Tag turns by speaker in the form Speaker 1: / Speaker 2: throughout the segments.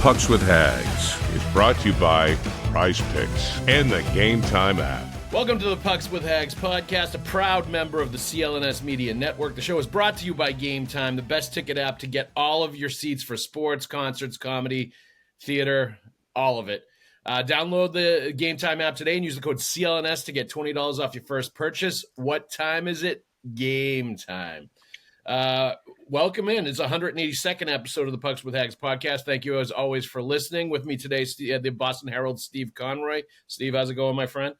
Speaker 1: Pucks with Haggs is brought to you by Prize Picks and the Game Time app.
Speaker 2: Welcome to the Pucks with Haggs podcast, a proud member of the CLNS Media Network. The show is brought to you by Game Time, the best ticket app to get all of your seats for sports, concerts, comedy, theater, all of it. Download the Game Time app today and use the code CLNS to get $20 off your first purchase. What time is it? Game time. Welcome in. It's the 182nd episode of the Pucks with Haggs podcast. Thank you, as always, for listening. With me today, the Boston Herald, Steve Conroy. Steve, how's it going, my friend?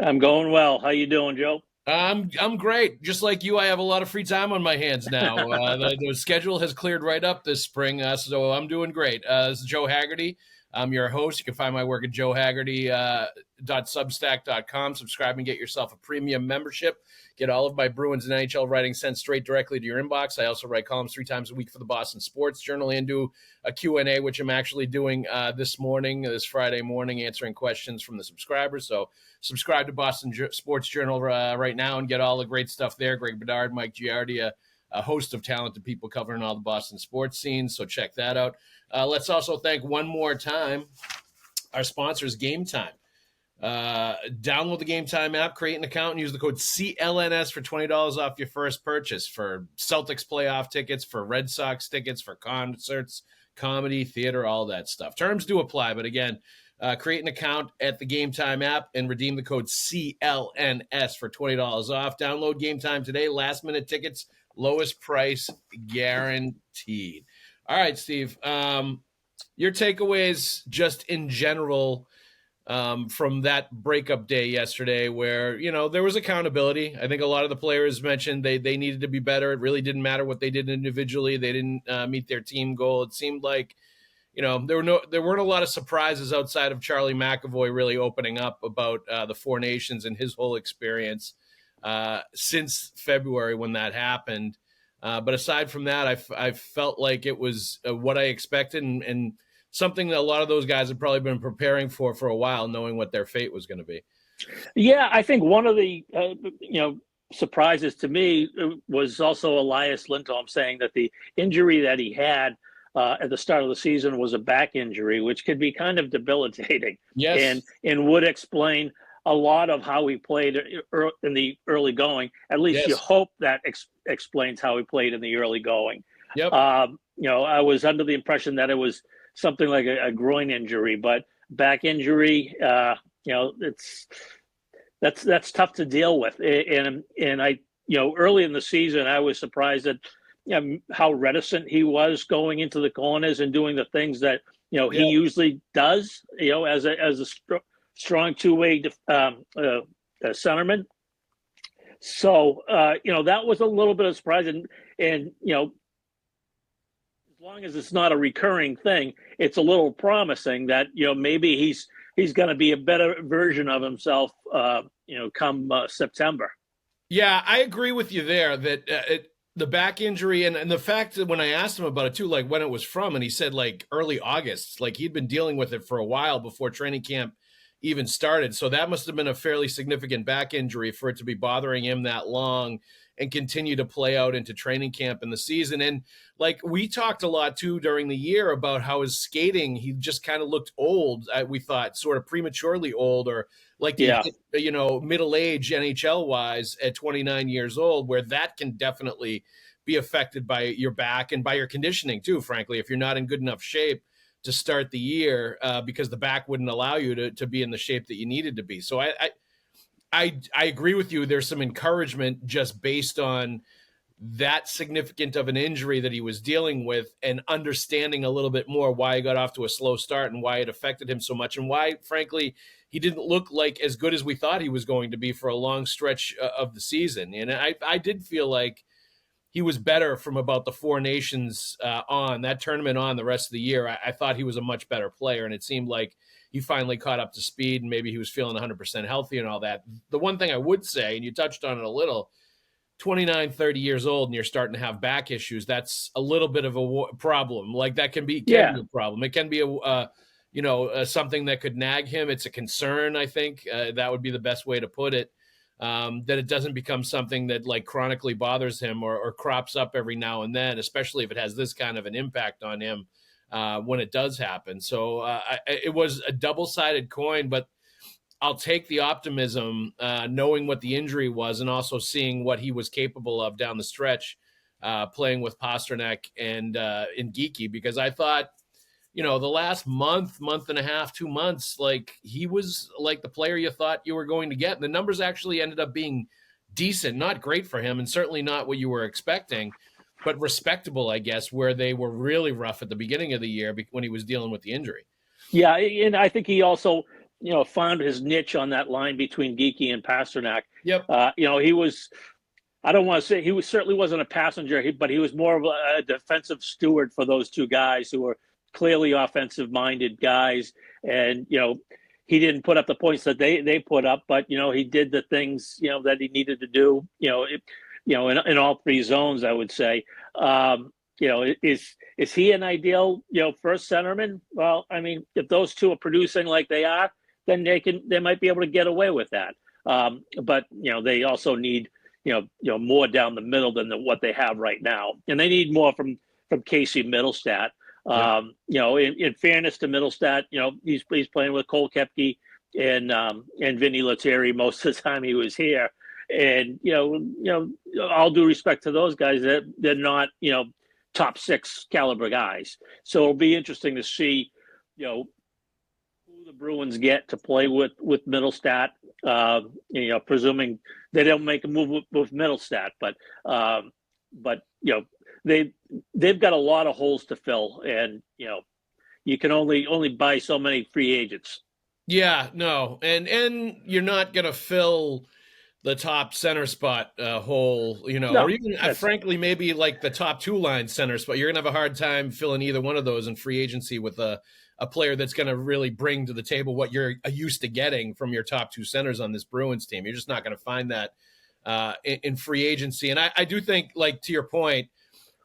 Speaker 3: I'm going well. How you doing, Joe?
Speaker 2: I'm great. Just like you, I have a lot of free time on my hands now. The schedule has cleared right up this spring, so I'm doing great. This is Joe Haggerty. I'm your host. You can find my work at joehaggerty.substack.com. Subscribe and get yourself a premium membership. Get all of my Bruins and NHL writing sent straight directly to your inbox. I also write columns 3 times a week for the Boston Sports Journal and do a Q&A, which I'm actually doing this Friday morning, answering questions from the subscribers. So subscribe to Boston Sports Journal right now and get all the great stuff there. Greg Bedard, Mike Giardia, a host of talented people covering all the Boston sports scenes. So check that out. Let's also thank one more time our sponsors, Game Time. Download the Game Time app, create an account, and use the code CLNS for $20 off your first purchase for Celtics playoff tickets, for Red Sox tickets, for concerts, comedy, theater, all that stuff. Terms do apply, but again, create an account at the Game Time app and redeem the code CLNS for $20 off. Download Game Time today. Last minute tickets, lowest price guaranteed. All right, Steve, your takeaways just in general from that breakup day yesterday where, you know, there was accountability. I think a lot of the players mentioned they needed to be better. It really didn't matter what they did individually. They didn't meet their team goal. It seemed like, you know, there weren't a lot of surprises outside of Charlie McAvoy really opening up about the Four Nations and his whole experience since February when that happened. But aside from that, I felt like it was what I expected and something that a lot of those guys have probably been preparing for a while, knowing what their fate was going to be.
Speaker 3: Yeah, I think one of the surprises to me was also Elias Lindholm saying that the injury that he had at the start of the season was a back injury, which could be kind of debilitating.
Speaker 2: Yes,
Speaker 3: and would explain a lot of how he played in the early going. At least
Speaker 2: yes.
Speaker 3: You hope that explains how he played in the early going.
Speaker 2: Yep.
Speaker 3: I was under the impression that it was something like a groin injury, but back injury, that's tough to deal with. And I, early in the season, I was surprised at how reticent he was going into the corners and doing the things that he usually does. As a strong two-way centerman. So that was a little bit of surprise, and as long as it's not a recurring thing, it's a little promising that maybe he's going to be a better version of himself come September.
Speaker 2: Yeah, I agree with you there that the back injury and the fact that when I asked him about it too, like when it was from, and he said like early August, like he'd been dealing with it for a while before training camp even started. So that must have been a fairly significant back injury for it to be bothering him that long and continue to play out into training camp in the season. And like we talked a lot too during the year about how his skating, he just kind of looked old. We thought sort of prematurely old, or like, middle age NHL wise at 29 years old, where that can definitely be affected by your back and by your conditioning too, frankly, if you're not in good enough shape to start the year because the back wouldn't allow you to be in the shape that you needed to be. So I agree with you. There's some encouragement just based on that significant of an injury that he was dealing with and understanding a little bit more why he got off to a slow start and why it affected him so much and why, frankly, he didn't look like as good as we thought he was going to be for a long stretch of the season. And I did feel like he was better from about the Four Nations on that tournament on the rest of the year. I thought he was a much better player, and it seemed like he finally caught up to speed and maybe he was feeling 100% healthy and all that. The one thing I would say, and you touched on it a little, 29, 30 years old and you're starting to have back issues, that's a little bit of a problem. Like that can be a problem. It can be something that could nag him. It's a concern, I think. That would be the best way to put it. That it doesn't become something that like chronically bothers him or crops up every now and then, especially if it has this kind of an impact on him when it does happen. So it was a double-sided coin, but I'll take the optimism, knowing what the injury was and also seeing what he was capable of down the stretch, playing with Pastrnak and in Geeky, because I thought, the last month and a half, 2 months, like he was like the player you thought you were going to get. And the numbers actually ended up being decent, not great for him, and certainly not what you were expecting, but respectable, I guess, where they were really rough at the beginning of the year when he was dealing with the injury.
Speaker 3: Yeah, and I think he also, found his niche on that line between Geeky and Pastrnak.
Speaker 2: Yep.
Speaker 3: He was, I don't want to say he certainly wasn't a passenger, but he was more of a defensive steward for those two guys who were clearly offensive-minded guys. And, he didn't put up the points that they put up, but, he did the things, that he needed to do, in all three zones, I would say. Is he an ideal, first centerman? Well, I mean, if those two are producing like they are, then they might be able to get away with that. But they also need more down the middle than what they have right now, and they need more from Casey Middlestat. In fairness to Middlestat, he's playing with Cole Koepke and Vinny Lettieri most of the time he was here, and all due respect to those guys, they're not top six caliber guys. So it'll be interesting to see who the Bruins get to play with Middlestat. Presuming they don't make a move with Middlestat, but they've got a lot of holes to fill, and you can only buy so many free agents.
Speaker 2: Yeah, no, and you're not gonna fill the top center spot hole,
Speaker 3: No,
Speaker 2: or even frankly maybe like the top two line center spot. You're gonna have a hard time filling either one of those in free agency with a player that's going to really bring to the table what you're used to getting from your top two centers on this Bruins team. You're just not going to find that in free agency. And I do think, like, to your point,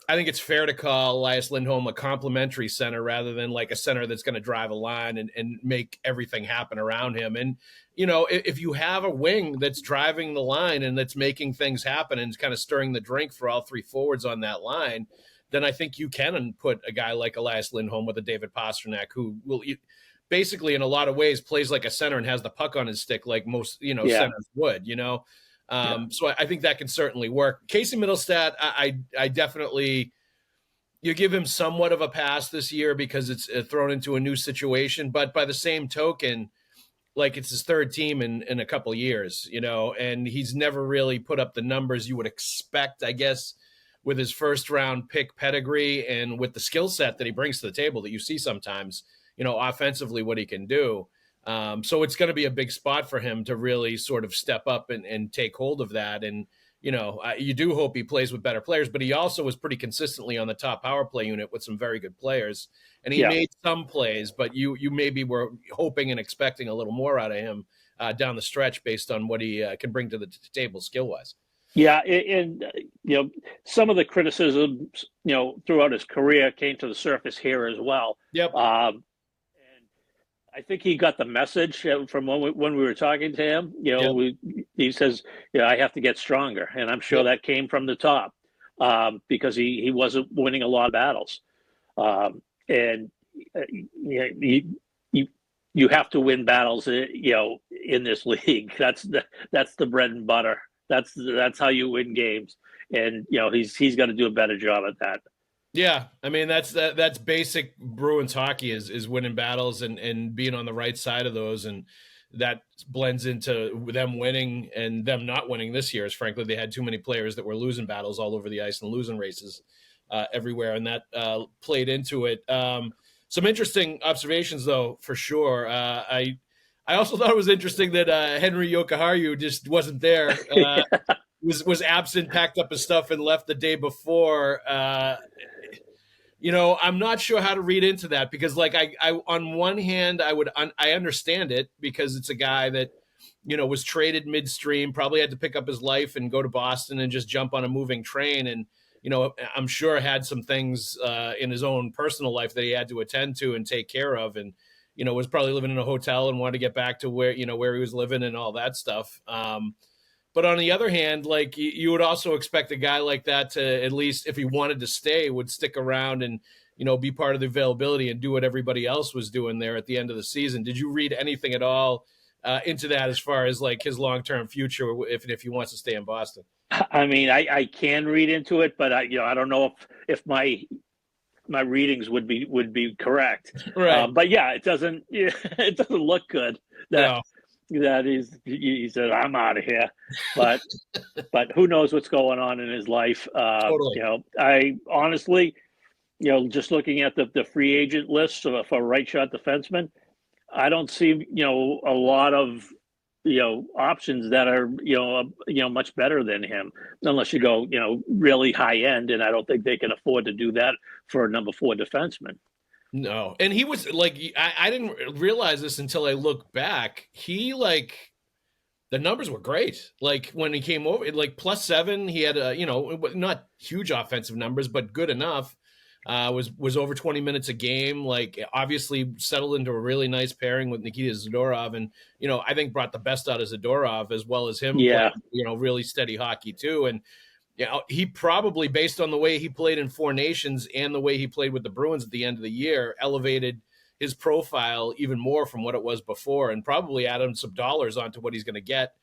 Speaker 2: I think it's fair to call Elias Lindholm a complementary center rather than like a center that's going to drive a line and make everything happen around him. And, if you have a wing that's driving the line and that's making things happen and kind of stirring the drink for all three forwards on that line, then I think you can put a guy like Elias Lindholm with a David Pastrnak, who will basically in a lot of ways plays like a center and has the puck on his stick like most, centers would, So I think that can certainly work. Casey Middlestat, I definitely, you give him somewhat of a pass this year because it's thrown into a new situation. But by the same token, like, it's his third team in a couple of years, and he's never really put up the numbers you would expect, I guess, with his first round pick pedigree and with the skill set that he brings to the table that you see sometimes, offensively what he can do. So it's going to be a big spot for him to really sort of step up and take hold of that. And, you do hope he plays with better players, but he also was pretty consistently on the top power play unit with some very good players. And he made some plays, but you maybe were hoping and expecting a little more out of him down the stretch based on what he can bring to the table skill-wise.
Speaker 3: Yeah, and some of the criticisms, throughout his career came to the surface here as well.
Speaker 2: Yep.
Speaker 3: And I think he got the message from when we were talking to him. He says, I have to get stronger, and I'm sure that came from the top because he wasn't winning a lot of battles, and you have to win battles, in this league. That's the bread and butter. That's how you win games, and he's got to do a better job at that.
Speaker 2: Yeah, I mean that's basic Bruins hockey is winning battles and being on the right side of those, and that blends into them winning and them not winning this year. Is frankly they had too many players that were losing battles all over the ice and losing races everywhere, and that played into it. Some interesting observations though, for sure. I also thought it was interesting that Henry Jokiharju just wasn't there. Was absent, packed up his stuff, and left the day before. I'm not sure how to read into that because, like, I on one hand, I understand it because it's a guy that, was traded midstream, probably had to pick up his life and go to Boston and just jump on a moving train, and I'm sure had some things in his own personal life that he had to attend to and take care of, and was probably living in a hotel and wanted to get back to where he was living and all that stuff. But on the other hand, like you would also expect a guy like that to, at least if he wanted to stay, would stick around and be part of the availability and do what everybody else was doing there at the end of the season. Did you read anything at all into that as far as like his long-term future, if he wants to stay in Boston?
Speaker 3: I mean, I can read into it, but I don't know if my readings would be correct.
Speaker 2: Right.
Speaker 3: But yeah, it doesn't look good that he said, I'm out of here. But who knows what's going on in his life?
Speaker 2: Totally.
Speaker 3: I honestly, just looking at the free agent list for right shot defensemen, I don't see a lot of options that are much better than him, unless you go really high end, and I don't think they can afford to do that for a number 4 defenseman.
Speaker 2: No, and he was like, I didn't realize this until I look back. He the numbers were great. Like when he came over, like +7, he had not huge offensive numbers, but good enough. Was over 20 minutes a game, like obviously settled into a really nice pairing with Nikita Zadorov, and I think brought the best out of Zadorov as well as him playing, really steady hockey too. And he probably, based on the way he played in 4 Nations and the way he played with the Bruins at the end of the year, elevated his profile even more from what it was before, and probably added some dollars onto what he's going to get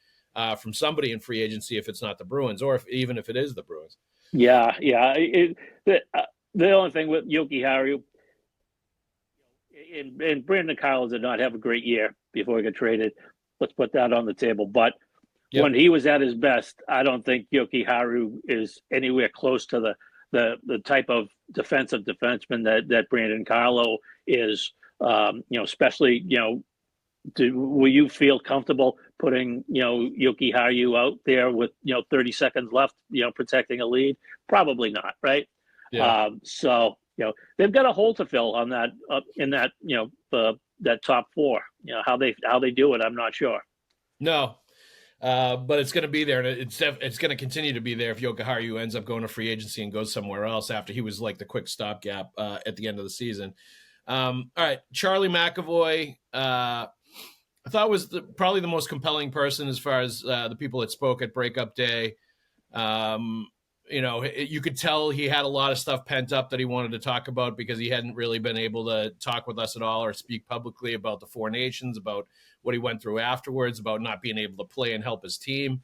Speaker 2: from somebody in free agency if it's not the Bruins, or even if it is the Bruins.
Speaker 3: Yeah. The only thing with Yoki Haru and Brandon Carlo did not have a great year before he got traded. Let's put that on the table. But when he was at his best, I don't think Yoki Haru is anywhere close to the type of defensive defenseman that Brandon Carlo is. Especially will you feel comfortable putting Yoki Haru out there with 30 seconds left, protecting a lead? Probably not, right?
Speaker 2: Yeah.
Speaker 3: So they've got a hole to fill on that in that that top 4. How they do it, I'm not sure.
Speaker 2: No, but it's going to be there, and it's going to continue to be there if Yoki Haru ends up going to free agency and goes somewhere else after he was like the quick stopgap at the end of the season. All right, Charlie McAvoy, I thought was probably the most compelling person as far as the people that spoke at Breakup Day. You could tell he had a lot of stuff pent up that he wanted to talk about because he hadn't really been able to talk with us at all or speak publicly about the 4 Nations, about what he went through afterwards, about not being able to play and help his team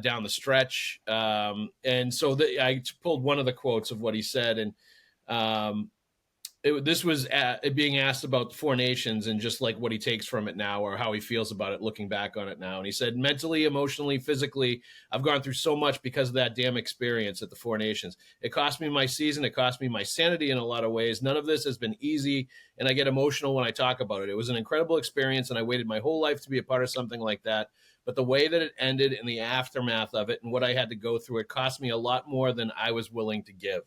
Speaker 2: down the stretch. And so I pulled one of the quotes of what he said, and this was being asked about the 4 Nations and just like what he takes from it now or how he feels about it looking back on it now. And he said, mentally, emotionally, physically, I've gone through so much because of that damn experience at the 4 Nations. It cost me my season. It cost me my sanity in a lot of ways. None of this has been easy, and I get emotional when I talk about it. It was an incredible experience, and I waited my whole life to be a part of something like that. But the way that it ended and the aftermath of it and what I had to go through, it cost me a lot more than I was willing to give.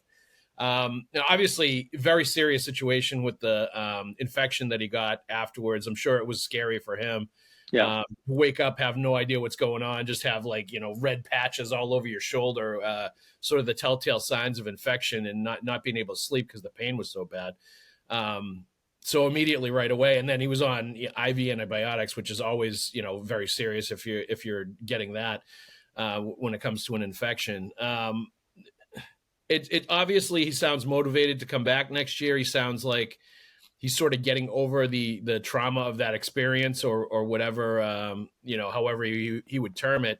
Speaker 2: Obviously, very serious situation with the infection that he got afterwards. I'm sure it was scary for him.
Speaker 3: Yeah.
Speaker 2: Wake up, have no idea what's going on, just have red patches all over your shoulder, sort of the telltale signs of infection, and not being able to sleep because the pain was so bad. So immediately right away, and then he was on IV antibiotics, which is always very serious if you're getting that when it comes to an infection. It obviously, he sounds motivated to come back next year. He sounds like he's sort of getting over the trauma of that experience or whatever, however he would term it.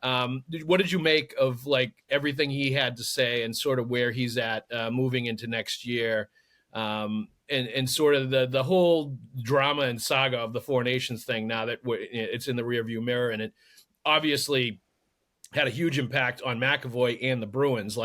Speaker 2: What did you make of everything he had to say and sort of where he's at moving into next year? And sort of the whole drama and saga of the 4 Nations thing now that it's in the rearview mirror, and it obviously had a huge impact on McAvoy and the Bruins.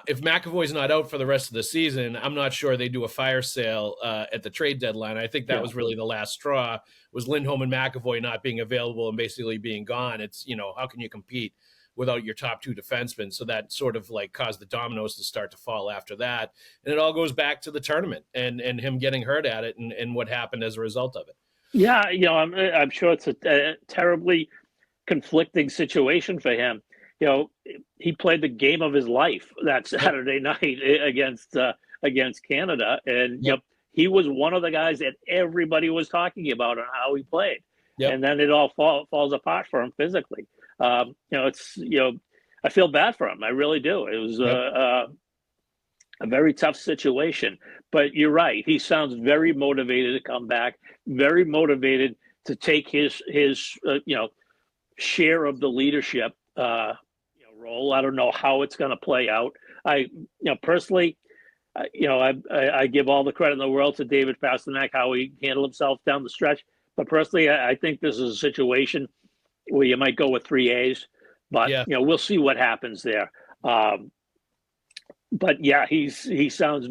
Speaker 2: If McAvoy's not out for the rest of the season, I'm not sure they do a fire sale at the trade deadline. I think that was really the last straw, was Lindholm and McAvoy not being available and basically being gone. It's, how can you compete without your top 2 defensemen? So that sort of caused the dominoes to start to fall after that. And it all goes back to the tournament and him getting hurt at it and what happened as a result of it.
Speaker 3: Yeah, I'm sure it's a terribly conflicting situation for him. He played the game of his life that Saturday night against Canada, and he was one of the guys that everybody was talking about on how he played. And then it all falls apart for him physically. I feel bad for him. I really do. It was a very tough situation. But you're right. He sounds very motivated to come back, very motivated to take his share of the leadership role. I don't know how it's going to play out. Personally, I give all the credit in the world to David Pastrnak, how he handled himself down the stretch. But personally, I think this is a situation where you might go with 3 A's. But, we'll see what happens there. But yeah, he sounds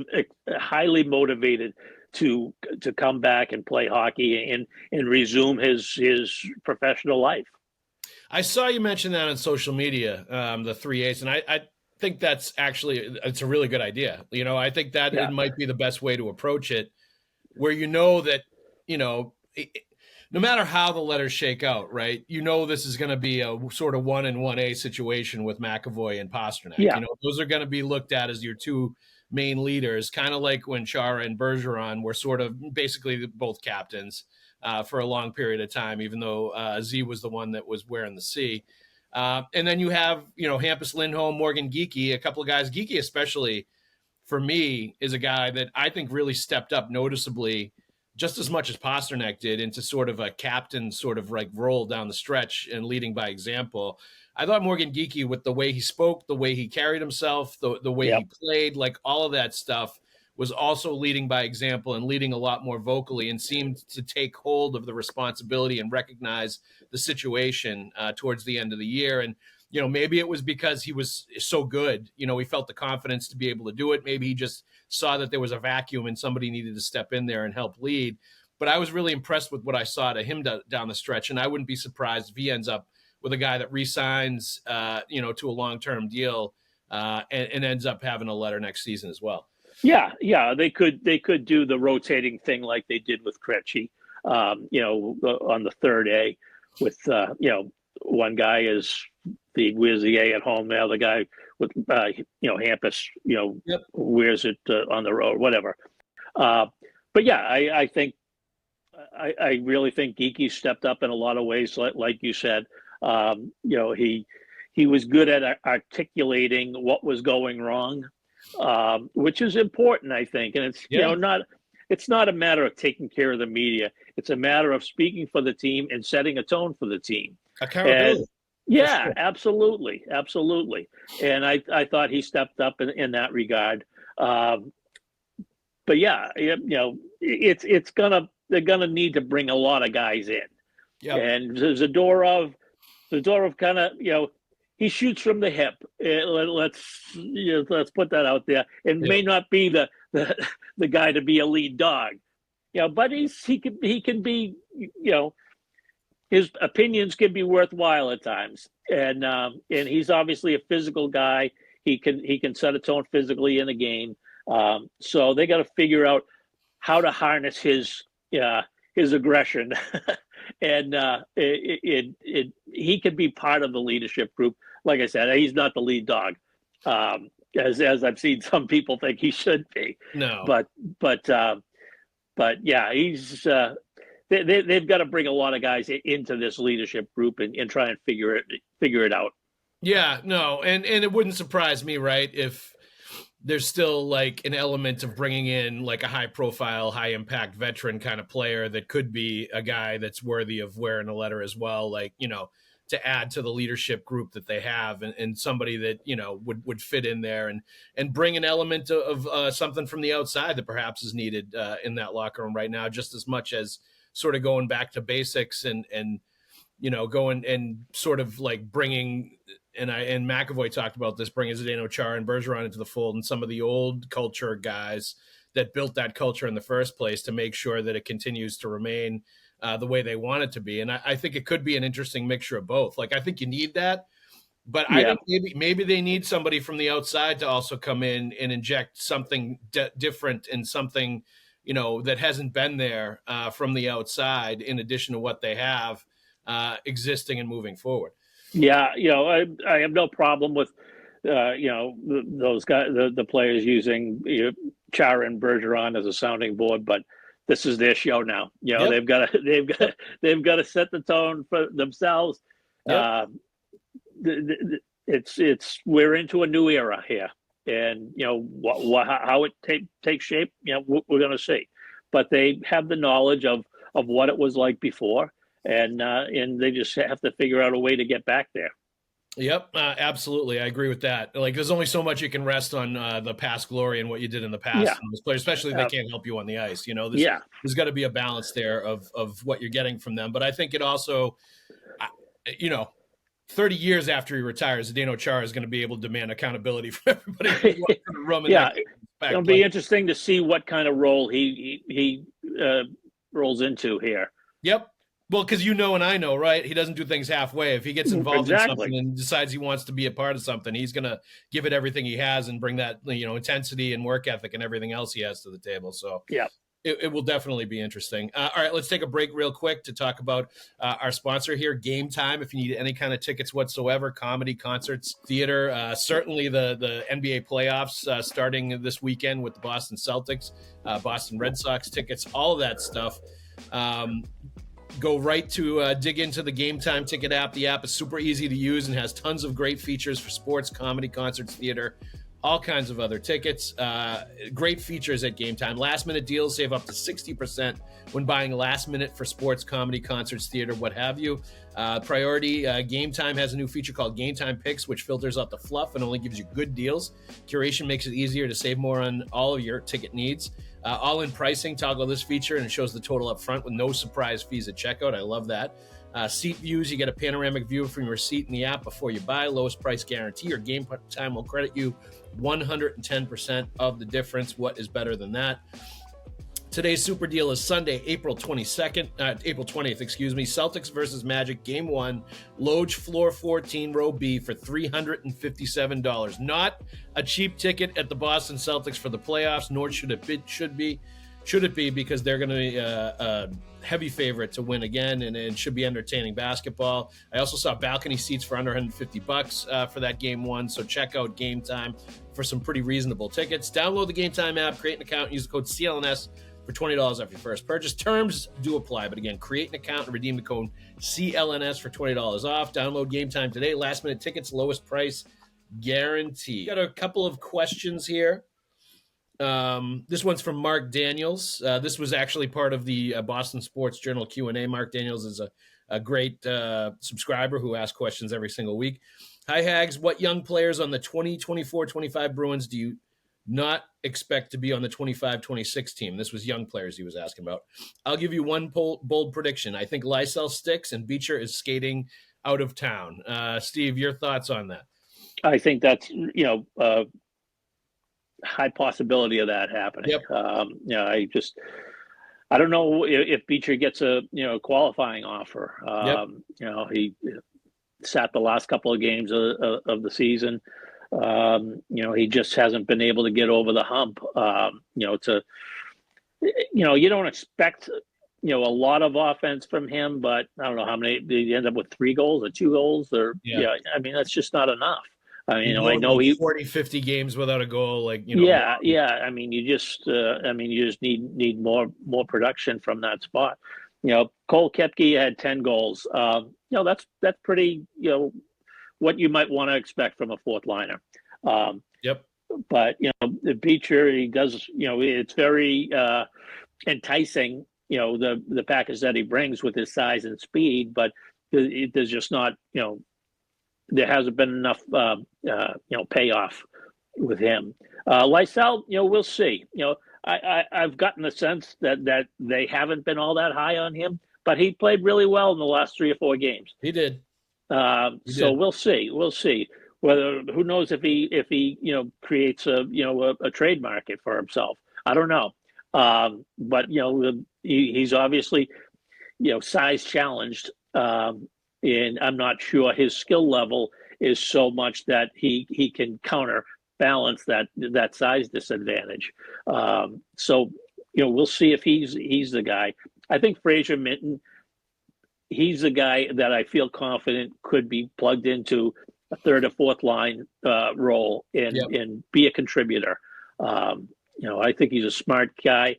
Speaker 3: highly motivated to come back and play hockey and resume his professional life.
Speaker 2: I saw you mention that on social media, the 3 A's, and I think that's it's a really good idea. I think that it might be the best way to approach it, where that, no matter how the letters shake out, right? This is going to be a sort of 1 and 1A situation with McAvoy and Pastrnak.
Speaker 3: Yeah.
Speaker 2: Those are going to be looked at as your two main leaders, kind of like when Chara and Bergeron were sort of basically both captains for a long period of time, even though Z was the one that was wearing the C. And then you have, Hampus Lindholm, Morgan Geekie, a couple of guys. Geekie especially, for me, is a guy that I think really stepped up noticeably just as much as Pastrnak did into sort of a captain sort of like role down the stretch and leading by example. I thought Morgan Geekie, with the way he spoke, the way he carried himself, the way he played, like all of that stuff, was also leading by example and leading a lot more vocally, and seemed to take hold of the responsibility and recognize the situation towards the end of the year. And, maybe it was because he was so good, he felt the confidence to be able to do it. Maybe he just saw that there was a vacuum and somebody needed to step in there and help lead. But I was really impressed with what I saw to him down the stretch. And I wouldn't be surprised if he ends up with a guy that re-signs, to a long-term deal and ends up having a letter next season as well.
Speaker 3: Yeah, they could do the rotating thing like they did with Krejci, on the 3rd A, with one guy wears the A at home, the other guy with Hampus wears it on the road, whatever. But yeah, I think I really think Geekie stepped up in a lot of ways, like you said. He was good at articulating what was going wrong. Which is important, I think. And it's, it's not a matter of taking care of the media. It's a matter of speaking for the team and setting a tone for the team.
Speaker 2: Accountability.
Speaker 3: Yeah, sure. Absolutely. And I thought he stepped up in that regard. But yeah, they're gonna need to bring a lot of guys in. Yeah. And Zadorov kind of, he shoots from the hip. Let's put that out there. It may not be the guy to be a lead dog, but he can be, his opinions can be worthwhile at times. And he's obviously a physical guy. He can set a tone physically in a game. So they got to figure out how to harness his aggression. And he can be part of the leadership group. Like I said, he's not the lead dog, as I've seen some people think he should be.
Speaker 2: No,
Speaker 3: but yeah, he's they've got to bring a lot of guys into this leadership group and try and figure it out.
Speaker 2: Yeah, no, and it wouldn't surprise me, right, if there's still like an element of bringing in like a high profile, high impact veteran kind of player that could be a guy that's worthy of wearing a letter as well. Like, to add to the leadership group that they have, and somebody that, would fit in there and bring an element of something from the outside that perhaps is needed in that locker room right now, just as much as sort of going back to basics and going and sort of like bringing, and McAvoy talked about this, bringing Zdeno Chara and Bergeron into the fold, and some of the old culture guys that built that culture in the first place, to make sure that it continues to remain the way they want it to be. And I think it could be an interesting mixture of both. Like, I think you need that, but I think maybe they need somebody from the outside to also come in and inject something different, and something, that hasn't been there from the outside, in addition to what they have existing and moving forward.
Speaker 3: Yeah, I have no problem with those guys, the players using Chara and Bergeron as a sounding board, but this is their show now. They've got to set the tone for themselves. Yep. We're into a new era here. and how it takes shape, we're going to see. But they have the knowledge of what it was like before, and they just have to figure out a way to get back there.
Speaker 2: Yep, absolutely. I agree with that. Like, there's only so much you can rest on the past glory and what you did in the past.
Speaker 3: Yeah.
Speaker 2: Those players, especially if they can't help you on the ice. There's got to be a balance there of what you're getting from them. But I think it also, 30 years after he retires, Zdeno Chara is going to be able to demand accountability from everybody in the room.
Speaker 3: It'll be interesting to see what kind of role he rolls into here.
Speaker 2: Yep. Well, because and I know, right? He doesn't do things halfway. If he gets involved in something and decides he wants to be a part of something, he's going to give it everything he has and bring that, intensity and work ethic and everything else he has to the table. So
Speaker 3: yeah,
Speaker 2: it will definitely be interesting. All right, let's take a break real quick to talk about our sponsor here, Game Time. If you need any kind of tickets whatsoever, comedy, concerts, theater, certainly the NBA playoffs starting this weekend with the Boston Celtics, Boston Red Sox tickets, all of that stuff. Go right to dig into the Game Time ticket app. The app is super easy to use and has tons of great features for sports, comedy, concerts, theater, all kinds of other tickets. Great features at Game Time. Last minute deals, save up to 60% when buying last minute for sports, comedy, concerts, theater, what have you. Priority, Game Time has a new feature called Game Time Picks, which filters out the fluff and only gives you good deals. Curation makes it easier to save more on all of your ticket needs. All-in pricing, toggle this feature and it shows the total up front with no surprise fees at checkout. I love that. Seat views, you get a panoramic view from your seat in the app before you buy. Lowest price guarantee, or Game Time will credit you 110% of the difference. What is better than that? Today's super deal is Sunday, April 20th, Celtics versus Magic, Game 1, Loge Floor 14, Row B for $357. Not a cheap ticket at the Boston Celtics for the playoffs, nor should it be because they're going to be a heavy favorite to win again, and it should be entertaining basketball. I also saw balcony seats for under $150 for that Game 1, so check out Game Time for some pretty reasonable tickets. Download the Game Time app, create an account, and use the code CLNS for $20 off your first purchase. Terms do apply, but again, create an account and redeem the code CLNS for $20 off. Download Game Time today. Last minute tickets, lowest price guarantee. Got a couple of questions here. This one's from Mark Daniels. This was actually part of the Boston Sports Journal Q&A. Mark Daniels is a great subscriber who asks questions every single week. Hi, Haggs. What young players on the 2024-25 Bruins do you not expect to be on the 25-26 team? This was young players he was asking about. I'll give you one bold prediction. I think Lysell sticks and Beecher is skating out of town. Steve, your thoughts on that?
Speaker 3: I think that's, high possibility of that happening.
Speaker 2: Yep.
Speaker 3: I don't know if Beecher gets a qualifying offer. He sat the last couple of games of the season. He just hasn't been able to get over the hump. You don't expect a lot of offense from him, but I don't know how many. Did he end up with 3 goals or 2 goals? Or that's just not enough. I know he
Speaker 2: 40, 50 games without a goal.
Speaker 3: Yeah. You just need more production from that spot. Cole Koepke had 10 goals. That's pretty. What you might want to expect from a fourth liner.
Speaker 2: Yep.
Speaker 3: But Beecher, he does. It's very enticing. The package that he brings with his size and speed, but there's just not. There hasn't been enough, payoff with him. Lysell, we'll see. I've gotten the sense that they haven't been all that high on him, but he played really well in the last 3 or 4 games.
Speaker 2: He did.
Speaker 3: We'll see. We'll see who knows if he creates a trade market for himself. I don't know. But he's obviously size challenged. And I'm not sure his skill level is so much that he can counterbalance that size disadvantage. We'll see if he's the guy. I think Fraser Minton, he's the guy that I feel confident could be plugged into a third or fourth line role and be a contributor. I think he's a smart guy.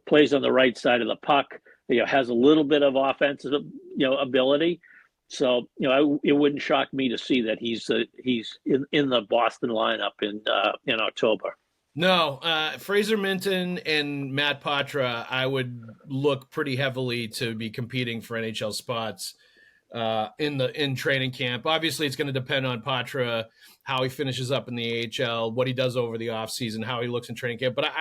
Speaker 3: Plays on the right side of the puck. Has a little bit of offensive ability. So, it wouldn't shock me to see that he's in the Boston lineup in October.
Speaker 2: No, Fraser Minton and Matt Patra, I would look pretty heavily to be competing for NHL spots in training camp. Obviously, it's going to depend on Patra, how he finishes up in the AHL, what he does over the offseason, how he looks in training camp. But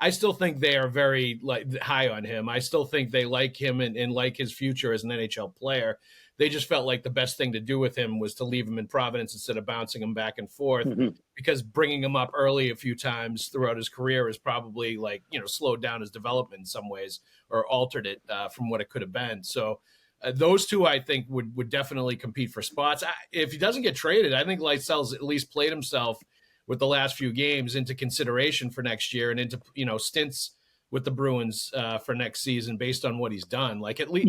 Speaker 2: I still think they are very high on him. I still think they like him and like his future as an NHL player. They just felt like the best thing to do with him was to leave him in Providence instead of bouncing him back and forth, because bringing him up early a few times throughout his career is probably slowed down his development in some ways or altered it from what it could have been. So those two, I think, would definitely compete for spots. If he doesn't get traded, I think Lysel's at least played himself with the last few games into consideration for next year and into stints with the Bruins for next season based on what he's done. Like at least,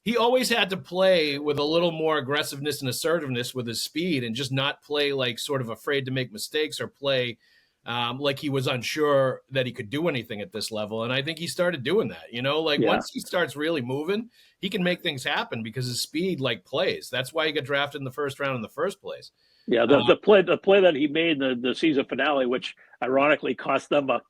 Speaker 2: he always had to play with a little more aggressiveness and assertiveness with his speed, and just not play like sort of afraid to make mistakes or play like he was unsure that he could do anything at this level. And I think he started doing that, once he starts really moving, he can make things happen because his speed plays. That's why he got drafted in the first round in the first place.
Speaker 3: Yeah, the play that he made in the season finale, which ironically cost them a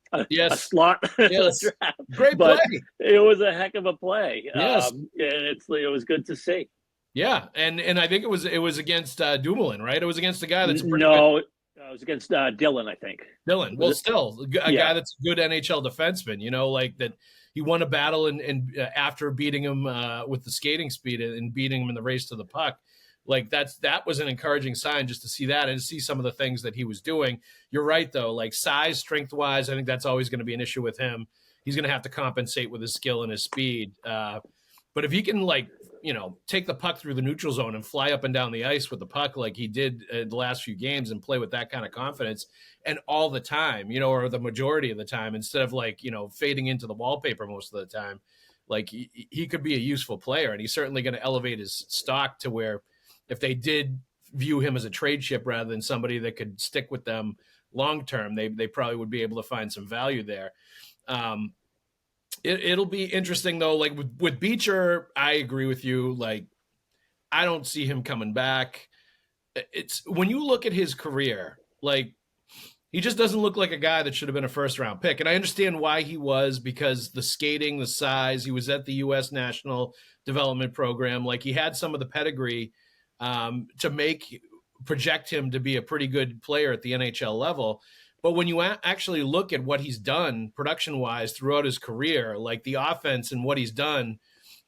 Speaker 3: slot in the draft.
Speaker 2: Great play.
Speaker 3: It was a heck of a play.
Speaker 2: Yes.
Speaker 3: And it was good to see.
Speaker 2: Yeah, and I think it was against Dumoulin, right? It was against a guy that's pretty
Speaker 3: good. It was against Dylan, I think.
Speaker 2: Dylan. Well, still a guy that's a good NHL defenseman. That he won a battle and after beating him with the skating speed and beating him in the race to the puck. That was an encouraging sign just to see that and to see some of the things that he was doing. You're right, though. Size, strength-wise, I think that's always going to be an issue with him. He's going to have to compensate with his skill and his speed. But if he can, take the puck through the neutral zone and fly up and down the ice with the puck like he did the last few games and play with that kind of confidence and all the time, or the majority of the time, instead of fading into the wallpaper most of the time, he could be a useful player. And he's certainly going to elevate his stock to where, if they did view him as a trade chip rather than somebody that could stick with them long term, they probably would be able to find some value there. It'll be interesting though. With Beecher, I agree with you. I don't see him coming back. It's when you look at his career, he just doesn't look like a guy that should have been a first round pick. And I understand why he was, because the skating, the size, he was at the U.S. National Development Program. He had some of the pedigree to project him to be a pretty good player at the NHL level. But when you actually look at what he's done production-wise throughout his career, the offense and what he's done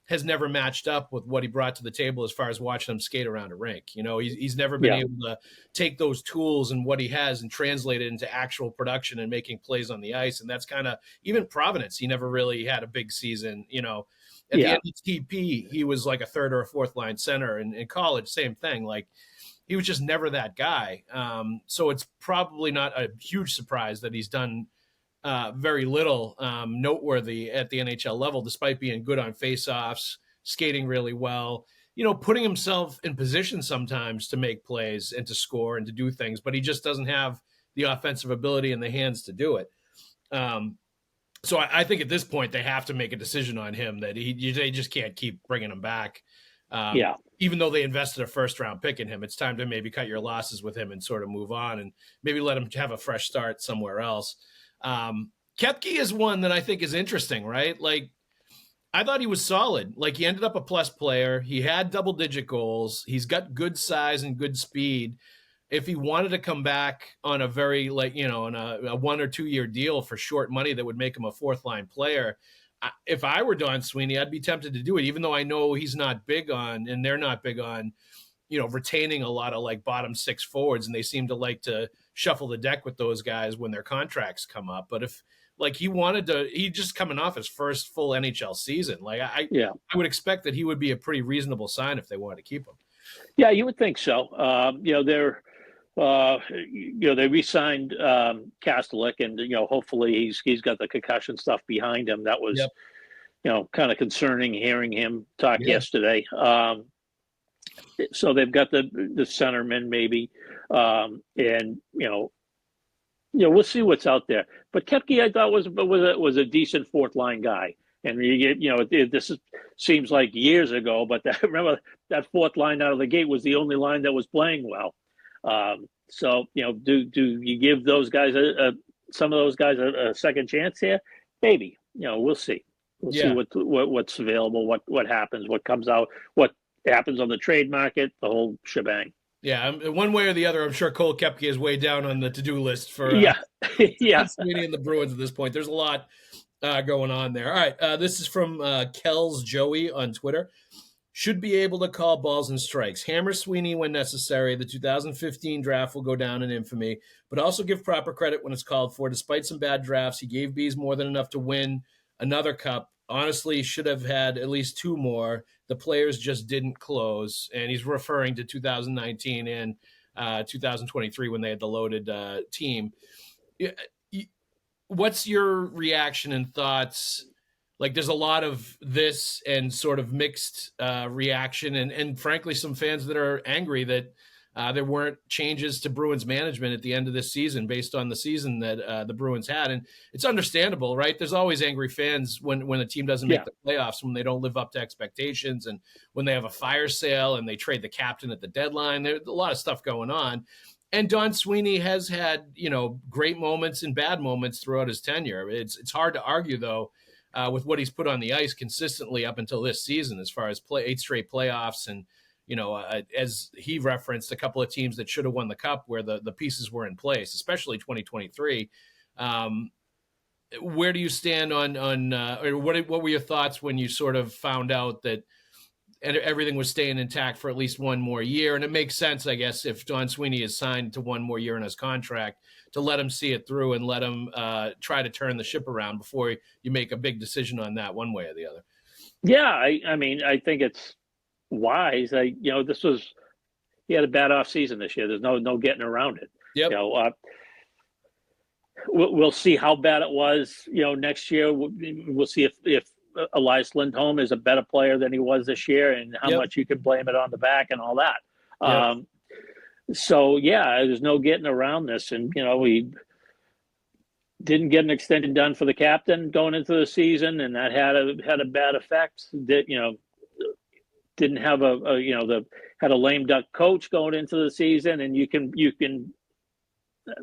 Speaker 2: has never matched up with what he brought to the table as far as watching him skate around a rink. He's never been able to take those tools and what he has and translate it into actual production and making plays on the ice. And that's kind of, even Providence, he never really had a big season, At the NTP, he was a third or a fourth line center. And in college, same thing. He was just never that guy. So it's probably not a huge surprise that he's done very little noteworthy at the NHL level, despite being good on faceoffs, skating really well, putting himself in position sometimes to make plays and to score and to do things, but he just doesn't have the offensive ability and the hands to do it. So I think at this point they have to make a decision on him that they just can't keep bringing him back. Even though they invested a first-round pick in him, it's time to maybe cut your losses with him and sort of move on and maybe let him have a fresh start somewhere else. Koepke is one that I think is interesting, right? I thought he was solid. He ended up a plus player. He had double-digit goals. He's got good size and good speed. If he wanted to come back on a very, on a 1 or 2 year deal for short money that would make him a fourth-line player, if I were Don Sweeney, I'd be tempted to do it, even though I know he's not big on, and they're not big on, retaining a lot of bottom six forwards, and they seem to like to shuffle the deck with those guys when their contracts come up. But if he just coming off his first full NHL season, I would expect that he would be a pretty reasonable sign if they wanted to keep him.
Speaker 3: Yeah, you would think so. They re-signed Kastelik, and hopefully he's got the concussion stuff behind him. That was kind of concerning hearing him talk yesterday. So they've got the centerman maybe, and we'll see what's out there. But Koepke, I thought was a decent fourth line guy. And you get, seems like years ago, but remember that fourth line out of the gate was the only line that was playing well. So, do you give those guys some of those guys a second chance here? Maybe. We'll see. We'll see what's available, what happens, what comes out, what happens on the trade market, the whole shebang.
Speaker 2: Yeah, one way or the other, I'm sure Cole Koepke is way down on the to-do list for Sweeney and the Bruins at this point. There's a lot going on there. All right, this is from Kells Joey on Twitter. Should be able to call balls and strikes. Hammer Sweeney when necessary. The 2015 draft will go down in infamy, but also give proper credit when it's called for. Despite some bad drafts, he gave Bees more than enough to win another cup. Honestly, should have had at least two more. The players just didn't close. And he's referring to 2019 and 2023 when they had the loaded team. What's your reaction and thoughts? Like, there's a lot of this and sort of mixed reaction and frankly, some fans that are angry that there weren't changes to Bruins management at the end of this season based on the season that the Bruins had. And it's understandable, right? There's always angry fans when a team doesn't make the playoffs, when they don't live up to expectations, and when they have a fire sale and they trade the captain at the deadline. There's a lot of stuff going on. And Don Sweeney has had, great moments and bad moments throughout his tenure. It's hard to argue, though, with what he's put on the ice consistently up until this season, as far as 8 straight playoffs and, as he referenced, a couple of teams that should have won the cup where the pieces were in place, especially 2023. Where do you stand on or what were your thoughts when you sort of found out that everything was staying intact for at least one more year? And it makes sense, I guess, if Don Sweeney is signed to one more year in his contract, to let him see it through and let him try to turn the ship around before you make a big decision on that one way or the other.
Speaker 3: Yeah, I mean, I think it's wise. He had a bad off season this year. There's no getting around it.
Speaker 2: Yep.
Speaker 3: We'll see how bad it was. Next year we'll see if Elias Lindholm is a better player than he was this year, and how much you can blame it on the back and all that. So there's no getting around this, and we didn't get an extension done for the captain going into the season, and that had a bad effect. That didn't have had a lame duck coach going into the season, and you can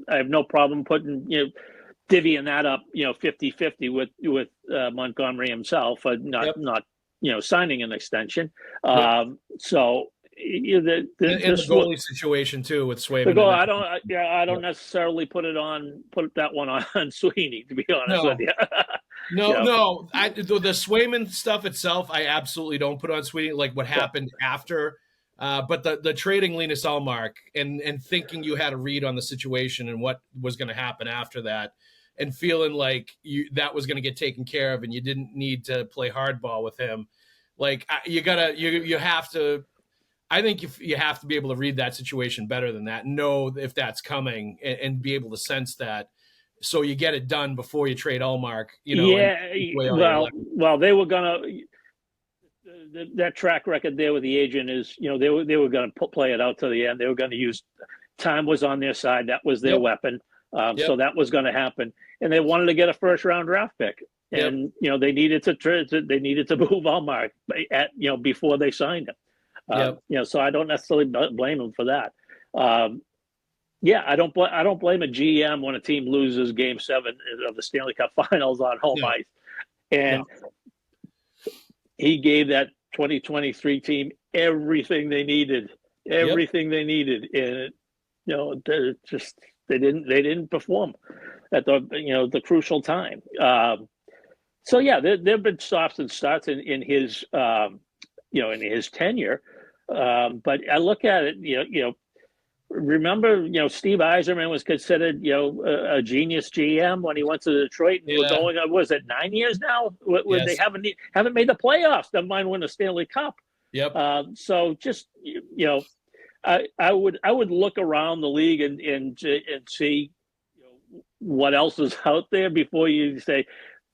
Speaker 3: I have no problem putting divvying that up 50-50 with Montgomery himself, not signing an extension. So the
Speaker 2: goalie situation too with Swayman.
Speaker 3: I don't necessarily put that one on Sweeney, to be honest with you.
Speaker 2: No. The Swayman stuff itself, I absolutely don't put on Sweeney. Like what happened after, but the trading Linus Ullmark and thinking you had a read on the situation and what was going to happen after that, and feeling like that was going to get taken care of and you didn't need to play hardball with him. Like you have to. I think you have to be able to read that situation better than that, know if that's coming, and be able to sense that, so you get it done before you trade Ullmark.
Speaker 3: Well, they were gonna. That track record there with the agent is, they were going to play it out to the end. They were going to use time was on their side. That was their weapon. So that was going to happen, and they wanted to get a first round draft pick, and they needed to move Ullmark before they signed him. So I don't necessarily blame him for that. I don't blame a GM when a team loses Game 7 of the Stanley Cup Finals on home ice, and he gave that 2023 team everything they needed, and they didn't perform at the crucial time. There've been stops and starts in his in his tenure, but I look at it, remember, Steve Yzerman was considered, a genius GM when he went to Detroit, and we're going on, was it 9 years now? They haven't made the playoffs, never mind win the Stanley Cup. So just, I would look around the league and see what else is out there before you throw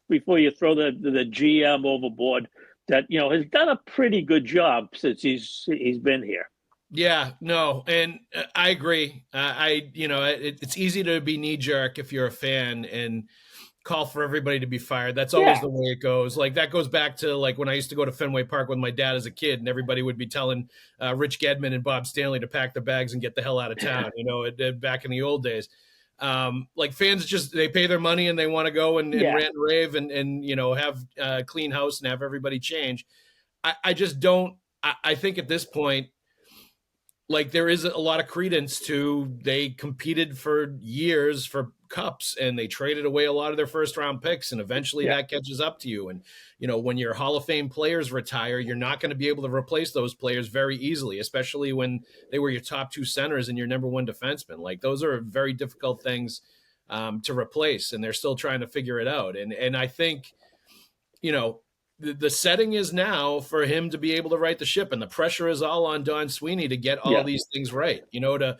Speaker 3: the GM overboard that, has done a pretty good job since he's been here.
Speaker 2: Yeah, no, and I agree. It's easy to be knee jerk if you're a fan, and call for everybody to be fired. That's always the way it goes. Like that goes back to like when I used to go to Fenway Park with my dad as a kid, and everybody would be telling Rich Gedman and Bob Stanley to pack their bags and get the hell out of town. Back in the old days. Like fans they pay their money and they want to go and rant and rave and have a clean house and have everybody change. I just don't. I think at this point, like there is a lot of credence to they competed for years for cups and they traded away a lot of their first round picks, and eventually that catches up to you. And when your Hall of Fame players retire, you're not going to be able to replace those players very easily, especially when they were your top two centers and your number one defenseman. Like those are very difficult things to replace, and they're still trying to figure it out. And I think the setting is now for him to be able to right the ship, and the pressure is all on Don Sweeney to get all of these things right, to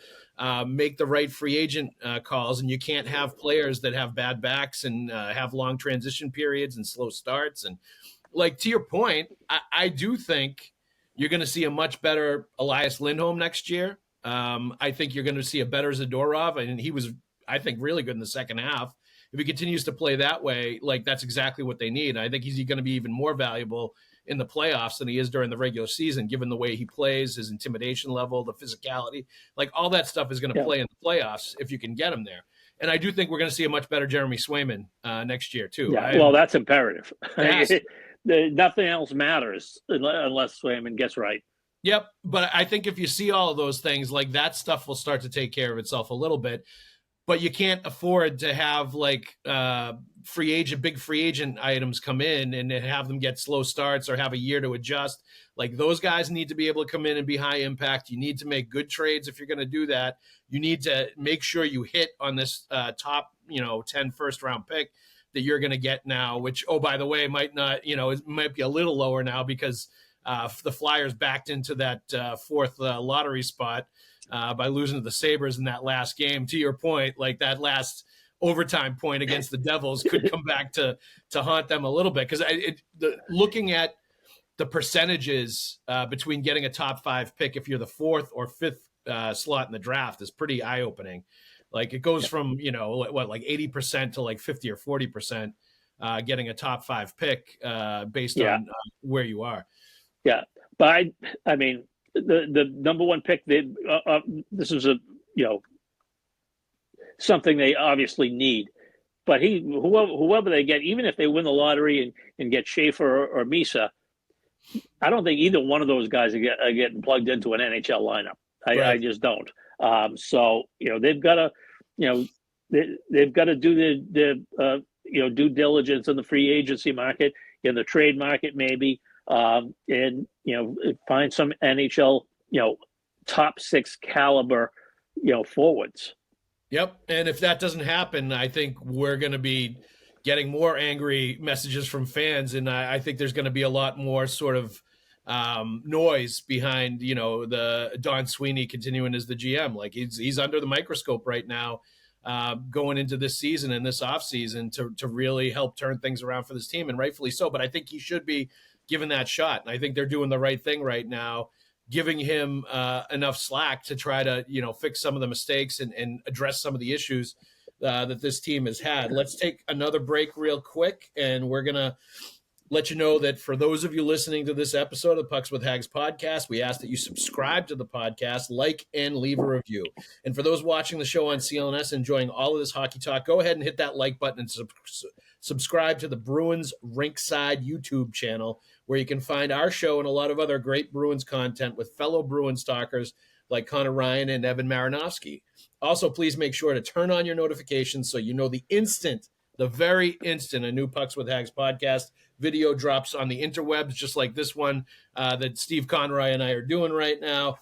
Speaker 2: make the right free agent calls. And you can't have players that have bad backs and have long transition periods and slow starts. And like, to your point, I do think you're going to see a much better Elias Lindholm next year. I think you're going to see a better Zadorov, and he was, I think, really good in the second half. If he continues to play that way, like that's exactly what they need. I think he's going to be even more valuable in the playoffs than he is during the regular season, given the way he plays, his intimidation level, the physicality, like all that stuff is going to play in the playoffs if you can get him there. And I do think we're going to see a much better Jeremy Swayman next year too.
Speaker 3: Yeah, well, that's imperative. Nothing else matters unless Swayman gets right.
Speaker 2: Yep. But I think if you see all of those things, like that stuff will start to take care of itself a little bit. But you can't afford to have like big free agent items come in and have them get slow starts or have a year to adjust. Like those guys need to be able to come in and be high impact. You need to make good trades if you're going to do that. You need to make sure you hit on this top 10 first round pick that you're going to get now, which, oh, by the way, might not, it might be a little lower now because the Flyers backed into that fourth lottery spot by losing to the Sabres in that last game. To your point, like that last overtime point against the Devils could come back to haunt them a little bit. Because looking at the percentages between getting a top 5 pick if you're the 4th or 5th slot in the draft is pretty eye-opening. Like it goes from, like 80% to like 50 or 40% getting a top 5 pick based on where you are.
Speaker 3: Yeah. But I mean, the number 1 pick, this is something they obviously need. But whoever they get, even if they win the lottery and get Schaefer or Misa, I don't think either one of those guys are getting plugged into an NHL lineup. I just don't. So they've got to they've got to do the due diligence in the free agency market, in the trade market maybe. And find some NHL top 6 caliber forwards.
Speaker 2: Yep. And if that doesn't happen, I think we're going to be getting more angry messages from fans, and I think there's going to be a lot more sort of noise behind the Don Sweeney continuing as the GM. Like he's under the microscope right now, going into this season and this offseason to really help turn things around for this team, and rightfully so. But I think he should be given that shot. And I think they're doing the right thing right now, giving him enough slack to try to, fix some of the mistakes and address some of the issues that this team has had. Let's take another break real quick. And we're going to let you know that for those of you listening to this episode of the Pucks with Haggs podcast, we ask that you subscribe to the podcast, like, and leave a review. And for those watching the show on CLNS, enjoying all of this hockey talk, go ahead and hit that like button and subscribe to the Bruins Rinkside YouTube channel, where you can find our show and a lot of other great Bruins content with fellow Bruins talkers like Conor Ryan and Evan Marinofski. Also, please make sure to turn on your notifications so you know the very instant a new Pucks with Haggs podcast video drops on the interwebs, just like this one that Steve Conroy and I are doing right now.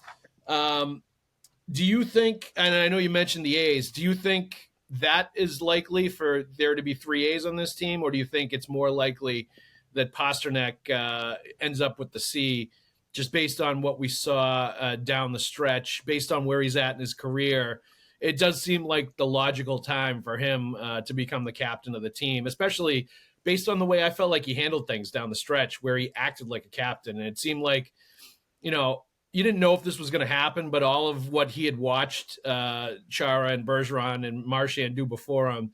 Speaker 2: Do you think, and I know you mentioned the A's, do you think that is likely for there to be 3 A's on this team, or do you think it's more likely that Pasternak ends up with the C, just based on what we saw down the stretch, based on where he's at in his career? It does seem like the logical time for him to become the captain of the team, especially based on the way I felt like he handled things down the stretch, where he acted like a captain. And it seemed like, you didn't know if this was going to happen, but all of what he had watched Chara and Bergeron and Marchand do before him,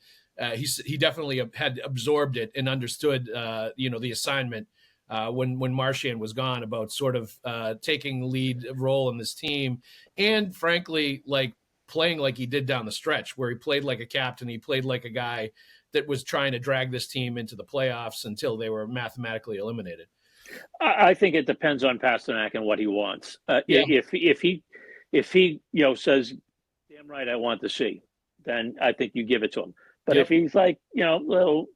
Speaker 2: he definitely had absorbed it and understood, the assignment when Marchand was gone, about sort of taking the lead role in this team, and frankly, like playing like he did down the stretch, where he played like a captain. He played like a guy that was trying to drag this team into the playoffs until they were mathematically eliminated.
Speaker 3: I think it depends on Pasternak and what he wants.
Speaker 2: Yeah.
Speaker 3: If he says, "Damn right, I want to see," then I think you give it to him. But if he's like, if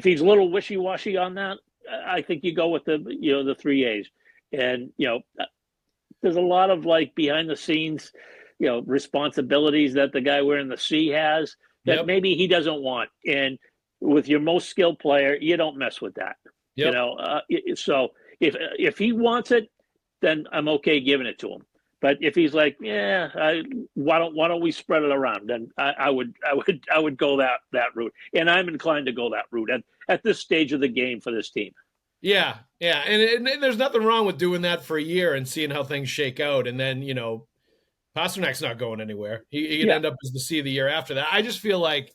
Speaker 3: he's a little wishy-washy on that, I think you go with the 3 A's. And there's a lot of like behind the scenes, responsibilities that the guy wearing the C has that maybe he doesn't want. And with your most skilled player, you don't mess with that.
Speaker 2: Yep.
Speaker 3: So if he wants it, then I'm okay giving it to him. But if he's like, why don't we spread it around? Then I would go that route, and I'm inclined to go that route at this stage of the game for this team.
Speaker 2: Yeah, and there's nothing wrong with doing that for a year and seeing how things shake out, and then Pasternak's not going anywhere. He could end up as the C of the year after that. I just feel like,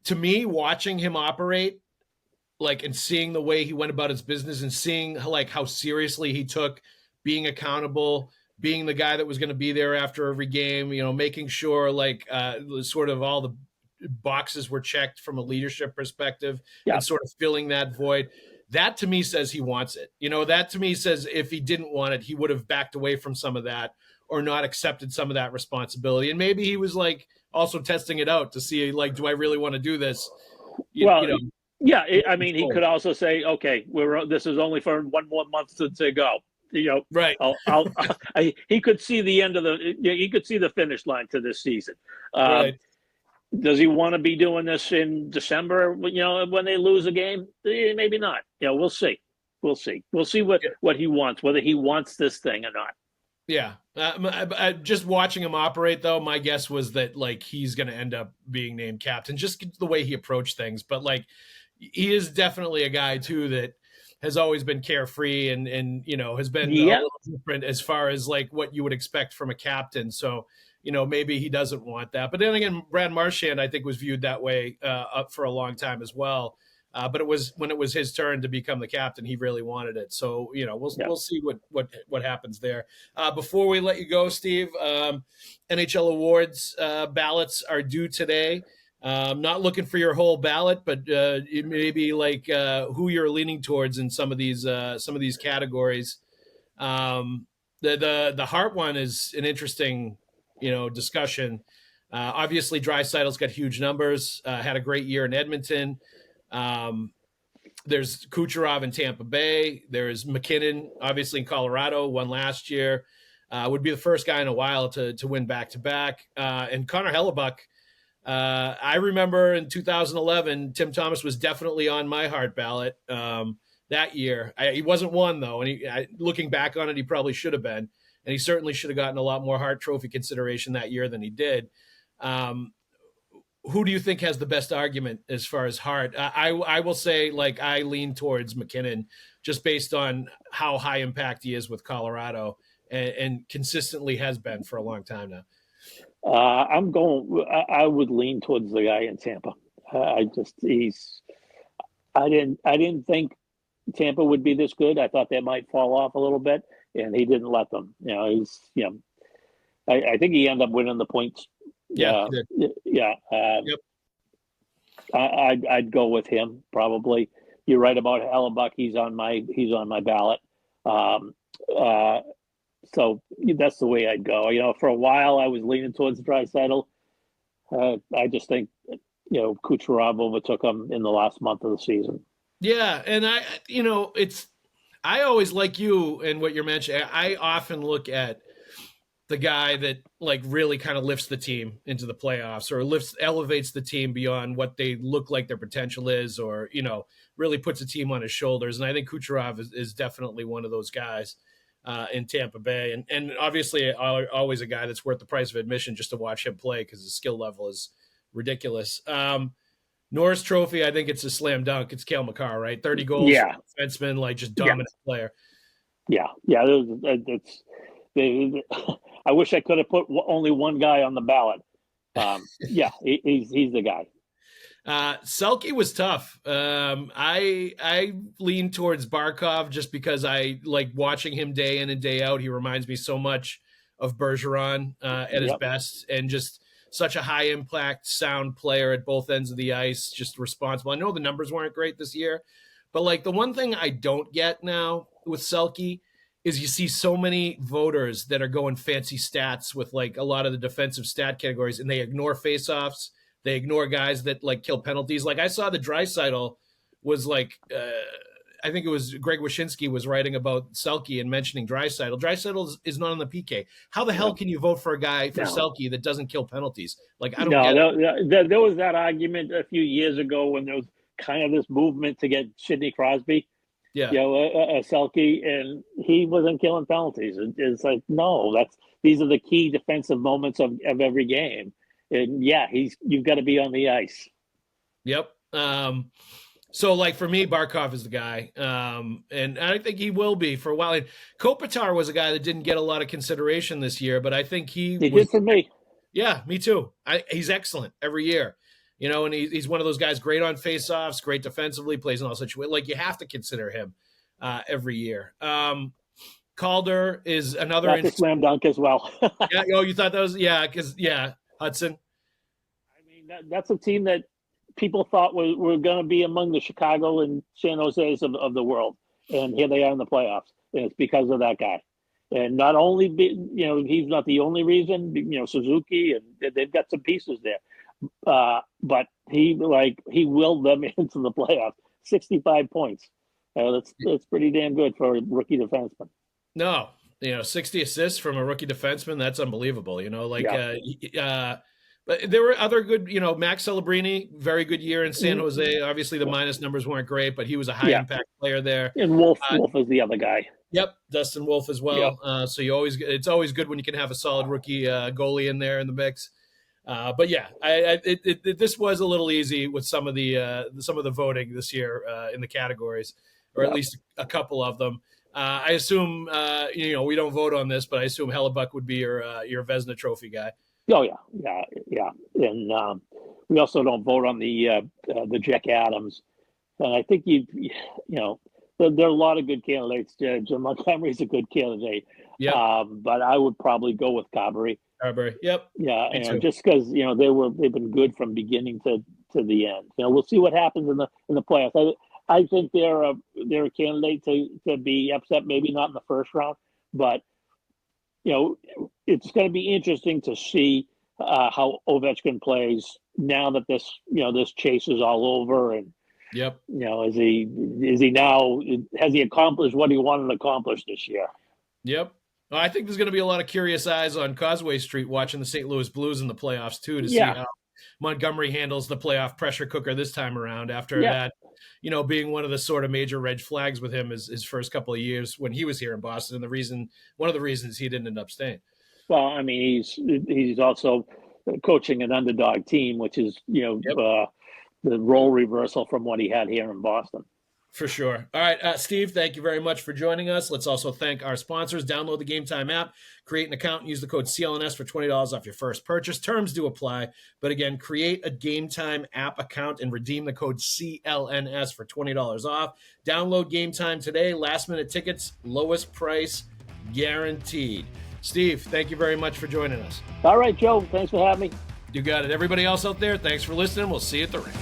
Speaker 2: to me, watching him operate, like, and seeing the way he went about his business, and seeing like how seriously he took being accountable, being the guy that was going to be there after every game, making sure like sort of all the boxes were checked from a leadership perspective, and sort of filling that void. That to me says he wants it. That to me says if he didn't want it, he would have backed away from some of that or not accepted some of that responsibility. And maybe he was like also testing it out to see, like, do I really want to do this?
Speaker 3: Yeah, I mean, he could also say, okay, this is only for one more month to go.
Speaker 2: Right.
Speaker 3: He could see the end of he could see the finish line to this season.
Speaker 2: Right.
Speaker 3: Does he want to be doing this in December? When they lose a game, maybe not. We'll see. We'll see what he wants, whether he wants this thing or not.
Speaker 2: Yeah. Just watching him operate, though, my guess was that like he's going to end up being named captain, just the way he approached things. But like, he is definitely a guy too that has always been carefree and has been a little different as far as like what you would expect from a captain. So, maybe he doesn't want that. But then again, Brad Marchand, I think, was viewed that way up for a long time as well. But it was when it was his turn to become the captain, he really wanted it. So, we'll see what happens there. Before we let you go, Steve, NHL awards ballots are due today. Not looking for your whole ballot, but maybe like who you're leaning towards in some of these categories. The Hart one is an interesting, discussion. Obviously, Draisaitl's got huge numbers. Had a great year in Edmonton. There's Kucherov in Tampa Bay. There's McKinnon, obviously in Colorado, won last year. Would be the first guy in a while to win back-to-back. And Connor Hellebuck. I remember in 2011, Tim Thomas was definitely on my Hart ballot that year. He wasn't one, though, and looking back on it, he probably should have been, and he certainly should have gotten a lot more Hart Trophy consideration that year than he did. Who do you think has the best argument as far as Hart? I will say, like, I lean towards McKinnon just based on how high impact he is with Colorado and consistently has been for a long time now.
Speaker 3: I would lean towards the guy in Tampa. I didn't think Tampa would be this good. I thought they might fall off a little bit, and he didn't let them. I think he ended up winning the points.
Speaker 2: Yeah.
Speaker 3: Yep. I'd go with him probably. You're right about Hellebuck. He's on my ballot. So that's the way I'd go. For a while I was leaning towards Draisaitl. I just think, Kucherov overtook him in the last month of the season.
Speaker 2: Yeah, and I always, like you and what you're mentioning, I often look at the guy that like really kind of lifts the team into the playoffs or elevates the team beyond what they look like their potential is, or, really puts a team on his shoulders. And I think Kucherov is definitely one of those guys. In Tampa Bay, and obviously always a guy that's worth the price of admission just to watch him play because his skill level is ridiculous. Norris Trophy, I think it's a slam dunk. It's Cale Makar, right? 30 goals, defenseman, like just dominant player.
Speaker 3: Yeah. I wish I could have put only one guy on the ballot. Yeah, he's the guy.
Speaker 2: Selke was tough. I lean towards Barkov just because I like watching him day in and day out. He reminds me so much of Bergeron at his best, and just such a high impact, sound player at both ends of the ice, just responsible. I know the numbers weren't great this year, but like the one thing I don't get now with Selke is you see so many voters that are going fancy stats with like a lot of the defensive stat categories, and they ignore faceoffs. They ignore guys that like kill penalties. Like I saw the Draisaitl was like, I think it was Greg Wyshynski was writing about Selke and mentioning Draisaitl. Draisaitl is not on the PK. How the hell can you vote for a guy for Selke that doesn't kill penalties? Like I don't get it.
Speaker 3: There was that argument a few years ago when there was kind of this movement to get Sidney Crosby, a Selke, and he wasn't killing penalties. It's like, no, these are the key defensive moments of every game. And you've got to be on the ice.
Speaker 2: Yep. So like for me, Barkov is the guy. And I think he will be for a while. And Kopitar was a guy that didn't get a lot of consideration this year, but I think he
Speaker 3: did for me.
Speaker 2: Yeah, me too. He's excellent every year, and he's one of those guys great on faceoffs, great defensively, plays in all situations. Like you have to consider him every year. Calder is another.
Speaker 3: That's a slam dunk as well.
Speaker 2: Yeah. Oh, you thought that was, Hudson.
Speaker 3: I mean, that's a team that people thought were going to be among the Chicago and San Jose's of the world, and here they are in the playoffs, and it's because of that guy. And not only he's not the only reason. Suzuki, and they've got some pieces there, but he willed them into the playoffs. 65 points. That's pretty damn good for a rookie defenseman.
Speaker 2: No, 60 assists from a rookie defenseman. That's unbelievable. But there were other good, Max Celebrini, very good year in San Jose. Obviously, the minus numbers weren't great, but he was a high-impact player there.
Speaker 3: And Wolf is the other guy.
Speaker 2: Yep, Dustin Wolf as well. Yep. So it's always good when you can have a solid rookie goalie in there in the mix. But yeah, this was a little easy with some of the voting this year in the categories, or at least a couple of them. I assume we don't vote on this, but I assume Hellebuck would be your Vezina Trophy guy.
Speaker 3: Oh yeah, and we also don't vote on the Jack Adams, and I think there are a lot of good candidates. Jim Montgomery's a good candidate, but I would probably go with Carberry.
Speaker 2: Yep.
Speaker 3: Yeah, and just because they've been good from beginning to the end. We'll see what happens in the playoffs. I think they're a candidate to be upset, maybe not in the first round, but it's going to be interesting to see how Ovechkin plays now that this chase is all over, and has he accomplished what he wanted to accomplish this year?
Speaker 2: Yep. Well, I think there's going to be a lot of curious eyes on Causeway Street watching the St. Louis Blues in the playoffs too, to see how Montgomery handles the playoff pressure cooker this time around after that, being one of the sort of major red flags with him his first couple of years when he was here in Boston, and one of the reasons he didn't end up staying.
Speaker 3: Well, I mean, he's also coaching an underdog team, which is, the role reversal from what he had here in Boston.
Speaker 2: For sure. All right, Steve, thank you very much for joining us. Let's also thank our sponsors. Download the Game Time app, create an account, and use the code CLNS for $20 off your first purchase. Terms do apply. But again, create a Game Time app account and redeem the code CLNS for $20 off. Download Game Time today. Last-minute tickets, lowest price guaranteed. Steve, thank you very much for joining us.
Speaker 3: All right, Joe. Thanks for having me.
Speaker 2: You got it. Everybody else out there, thanks for listening. We'll see you at the rink.